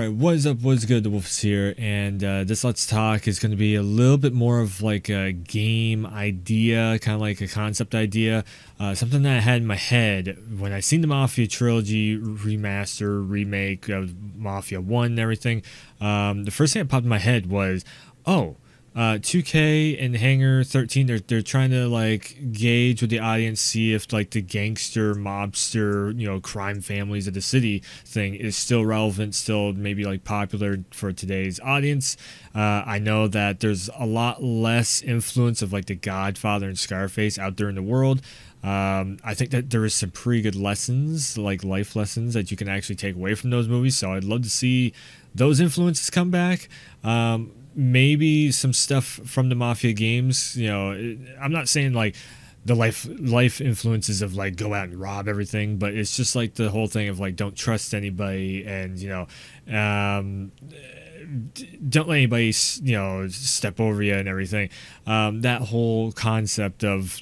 right, what is up? What's good? The Wolf's here, and this Let's Talk is going to be a little bit more of like a game idea, kind of like a concept idea, something that I had in my head when I seen the Mafia trilogy remaster, remake of Mafia 1 and everything. The first thing that popped in my head was, oh, 2K and Hangar 13, they're trying to like gauge with the audience, see if like the gangster, mobster, crime families of the city thing is still relevant, still maybe like popular for today's audience. I know that there's a lot less influence of like the Godfather and Scarface out there in the world. I think that there is some pretty good lessons, like life lessons, that you can actually take away from those movies. So I'd love to see those influences come back. Maybe some stuff from the Mafia games. I'm not saying like the life influences of like go out and rob everything, but it's just like the whole thing of like don't trust anybody, and don't let anybody step over you and everything. That whole concept of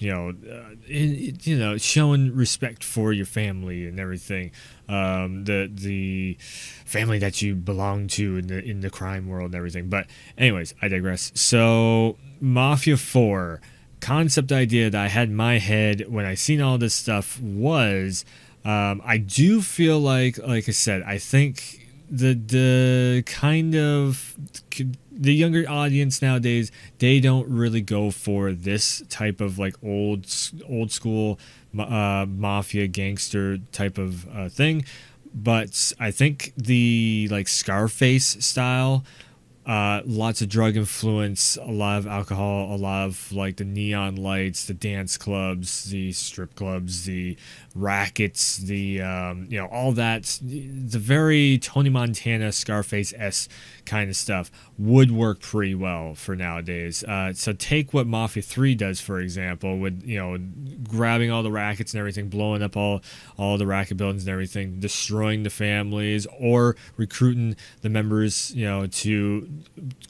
showing respect for your family and everything, the family that you belong to in the crime world and everything. But anyways, I digress. So Mafia 4 concept idea that I had in my head when I seen all this stuff was, I do feel like I said, I think the kind of the younger audience nowadays, they don't really go for this type of like old school mafia gangster type of thing. But I think the like Scarface style, lots of drug influence, a lot of alcohol, a lot of like the neon lights, the dance clubs, the strip clubs, the rackets, the all that, the very Tony Montana Scarface-esque kind of stuff would work pretty well for nowadays. So take what Mafia 3 does, for example, with grabbing all the rackets and everything, blowing up all the racket buildings and everything, destroying the families, or recruiting the members to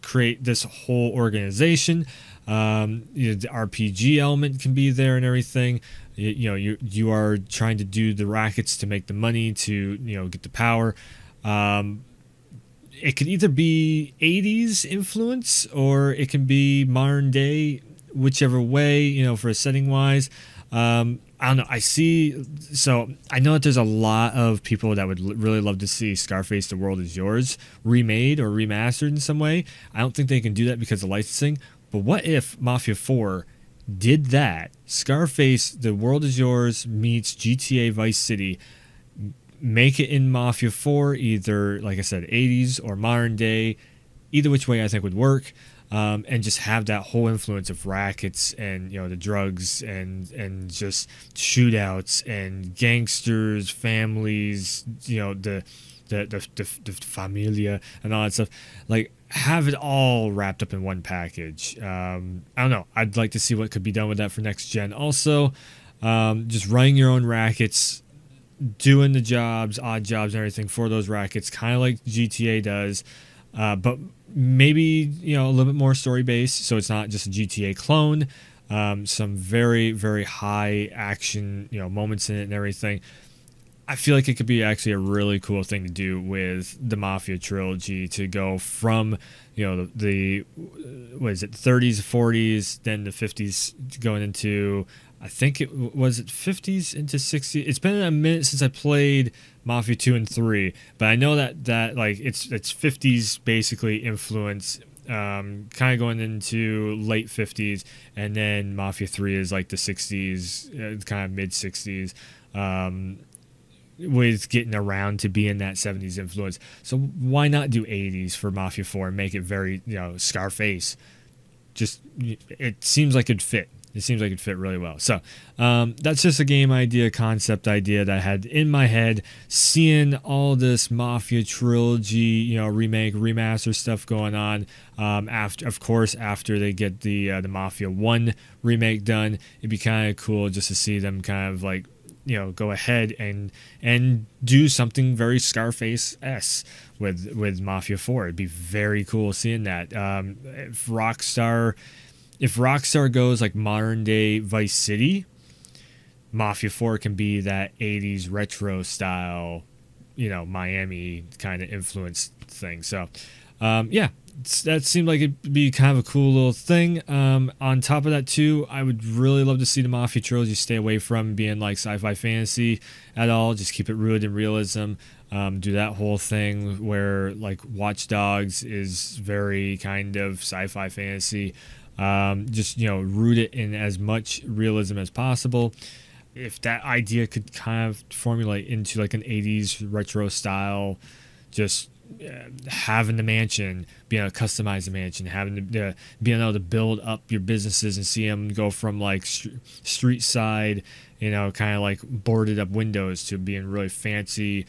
create this whole organization. The RPG element can be there and everything. You are trying to do the rackets to make the money to get the power. It could either be 80s influence or it can be modern day, whichever way, for a setting wise. I don't know. So I know that there's a lot of people that would really love to see Scarface The World Is Yours remade or remastered in some way. I don't think they can do that because of licensing. But what if Mafia 4 did that? Scarface The World Is Yours meets GTA Vice City. Make it in Mafia 4, either, like I said, 80s or modern day. Either which way I think would work. And just have that whole influence of rackets and the drugs and just shootouts and gangsters, families, the familia and all that stuff. Like, have it all wrapped up in one package. I don't know. I'd like to see what could be done with that for next gen. Also, just running your own rackets, doing the jobs, odd jobs and everything for those rackets, kind of like GTA does, but maybe a little bit more story based, so it's not just a GTA clone. Some very, very high action moments in it and everything. I feel like it could be actually a really cool thing to do with the Mafia trilogy, to go from the what is it, 30s, 40s, then the 50s, going into, I think it 50s into 60s. It's been a minute since I played Mafia 2 and 3, but I know that like it's 50s basically influence, kind of going into late 50s, and then Mafia 3 is like the 60s, kind of mid 60s, with getting around to being that 70s influence. So why not do 80s for Mafia 4 and make it very Scarface? Just, it seems like it'd fit. It seems like it'd fit really well. So that's just a game idea, concept idea that I had in my head, seeing all this Mafia trilogy, remake, remaster stuff going on. After they get the Mafia 1 remake done, it'd be kind of cool just to see them kind of like go ahead and do something very Scarface-esque with Mafia 4. It'd be very cool seeing that. If Rockstar goes like modern day Vice City, Mafia 4 can be that 80s retro style Miami kind of influenced thing. So yeah, that seemed like it'd be kind of a cool little thing. On top of that too, I would really love to see the Mafia trilogy stay away from being like sci-fi fantasy at all. Just keep it rooted in realism. Do that whole thing where like Watch Dogs is very kind of sci-fi fantasy. Just root it in as much realism as possible. If that idea could kind of formulate into like an 80s retro style, just having the mansion, being able to customize the mansion, having to being able to build up your businesses and see them go from like street side, kind of like boarded up windows to being really fancy,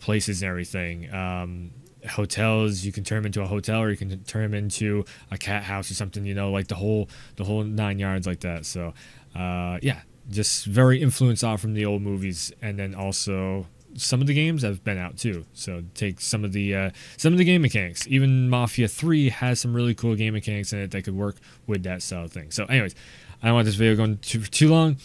places and everything. Hotels, you can turn them into a hotel, or you can turn them into a cat house or something, like the whole 9 yards like that. So yeah, just very influenced off from the old movies, and then also some of the games have been out too. So take some of the game mechanics. Even Mafia 3 has some really cool game mechanics in it that could work with that style of thing. So anyways, I don't want this video going too long.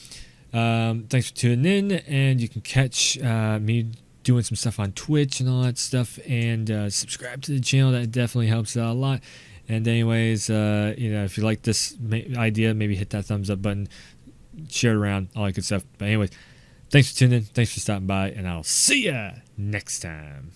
Thanks for tuning in, and you can catch me doing some stuff on Twitch and all that stuff, and subscribe to the channel. That definitely helps out a lot. And anyways, if you like this idea, maybe hit that thumbs up button, share it around, all that good stuff. But anyways, thanks for tuning in, thanks for stopping by, and I'll see ya next time.